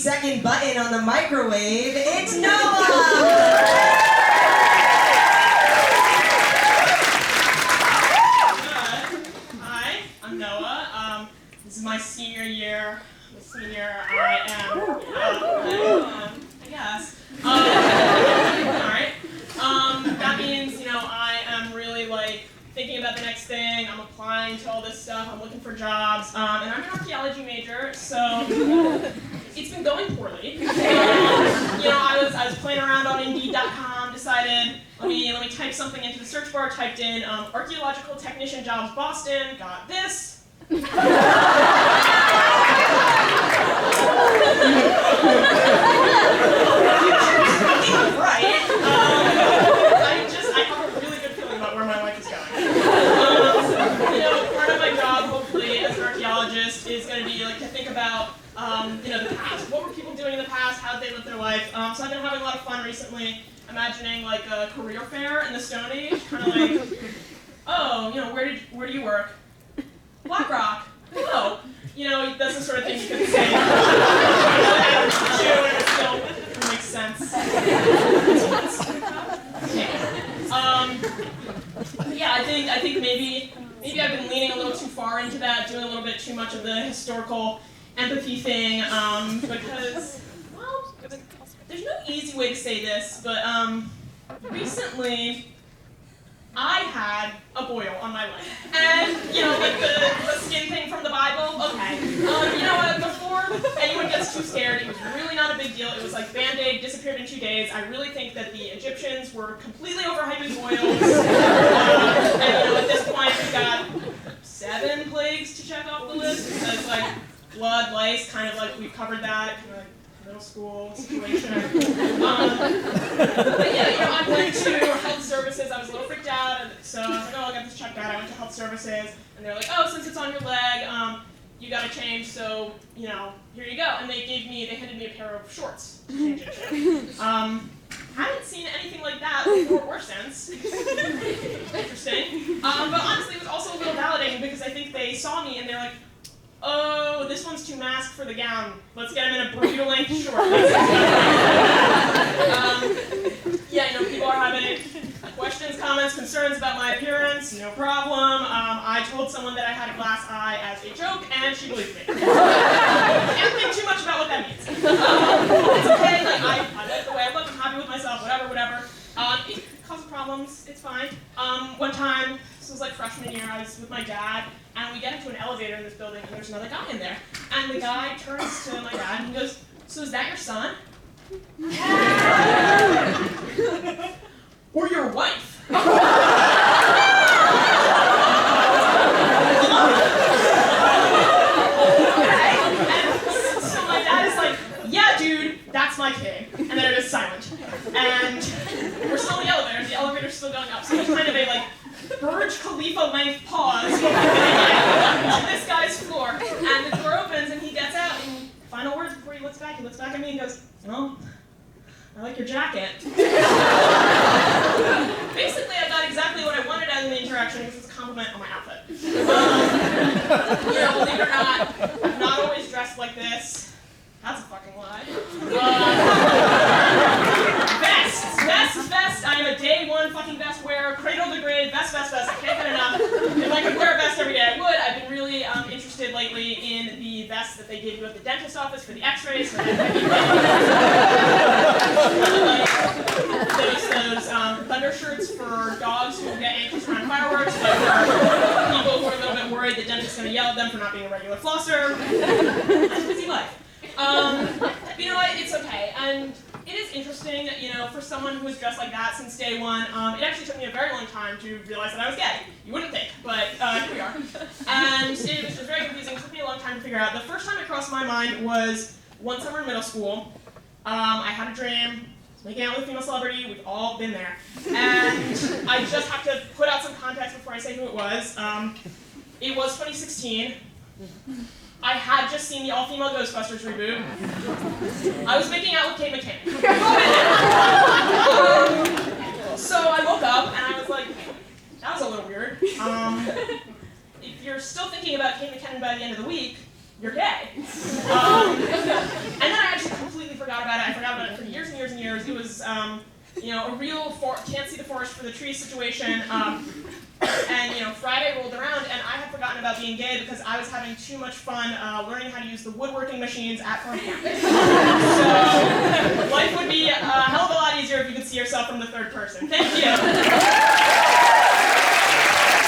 30-second button on the microwave, it's Noah! Hi, I'm Noah. This is my senior year. I guess. Alright. That means, I am really, thinking about the next thing. I'm applying to all this stuff. I'm looking for jobs. And I'm an archaeology major, so it's been going poorly. I was playing around on Indeed.com, decided, let me type something into the search bar, typed in archaeological technician jobs Boston, got this. Right. I have a really good feeling about where my life is going. Part of my job, hopefully, as an archaeologist, is going to be to think about, the past. What were people doing in the past? How did they live their life? So I've been having a lot of fun recently, imagining a career fair in the Stone Age, kind of where do you work? Black Rock. Oh. That's the sort of thing you could say. And it still makes sense. I think maybe I've been leaning a little too far into that, doing a little bit too much of the historical empathy thing, because, there's no easy way to say this, but recently I had a boil on my leg. And, the skin thing from the Bible, okay. Before anyone gets too scared, it was really not a big deal. It was like Band-Aid, disappeared in 2 days. I really think that the Egyptians were completely overhyping boils. And, at this point, we've got 7 plagues to check off the list. Because, blood, lice, kind of we've covered that. Kind of middle school situation. I went to health services. I was a little freaked out, so I was like, I'll get this checked out. I went to health services, and they're like, since it's on your leg, you gotta change, so, here you go. And they handed me a pair of shorts to change it to. Haven't seen anything like that before or since. Interesting. But honestly, it was also a little validating, because I think they saw me, and they're like, oh, this one's too masked for the gown. Let's get him in a Bermuda-length short. People are having questions, comments, concerns about my appearance. No problem. I told someone that I had a glass eye as a joke, and she believed me. Can't think too much about what that means. It's okay. I like the way I look. I'm happy with myself. Whatever. It causes problems. It's fine. One time, this was freshman year, I was with my dad, and we get into an elevator in this building, and there's another guy in there. And the guy turns to my dad and he goes, "So is that your son?" Or your wife? Okay. And so my dad is like, "Yeah, dude, that's my kid." And then it is silent. And we're still in the elevator. The elevator's still going up. So there's kind of a Burj Khalifa-length pause on this guy's floor. And the door opens and he gets out, and final words before he looks back at me and goes, "Well, I like your jacket." Basically, I got exactly what I wanted out of the interaction, which was a compliment on my outfit. Believe it or not, I'm not always dressed like this. That's a fucking lie. Vest. I am a day one fucking vest wearer, cradle to grave, vest. I can't get enough. If I could wear a vest every day, I would. I've been really interested lately in the vests that they give you at the dentist office for the x-rays. Those thunder shirts for dogs who get anxious around fireworks, for people who are a little bit worried the dentist's going to yell at them for not being a regular flosser. That's a busy life. You know what? It's okay. And it is interesting, for someone who was dressed like that since day one. It actually took me a very long time to realize that I was gay. You wouldn't think, but here we are. And it was just very confusing. It took me a long time to figure out. The first time it crossed my mind was one summer in middle school. I had a dream. I was making out with a female celebrity. We've all been there. And I just have to put out some context before I say who it was. It was 2016. I had just seen the all-female Ghostbusters reboot. I was making out with Kate McKinnon. So I woke up and I was like, that was a little weird. If you're still thinking about Kate McKinnon by the end of the week, you're gay. And then I actually a real can't see the forest for the trees situation. And Friday rolled around, and I had forgotten about being gay because I was having too much fun learning how to use the woodworking machines at Front Campus. So life would be a hell of a lot easier if you could see yourself from the third person. Thank you.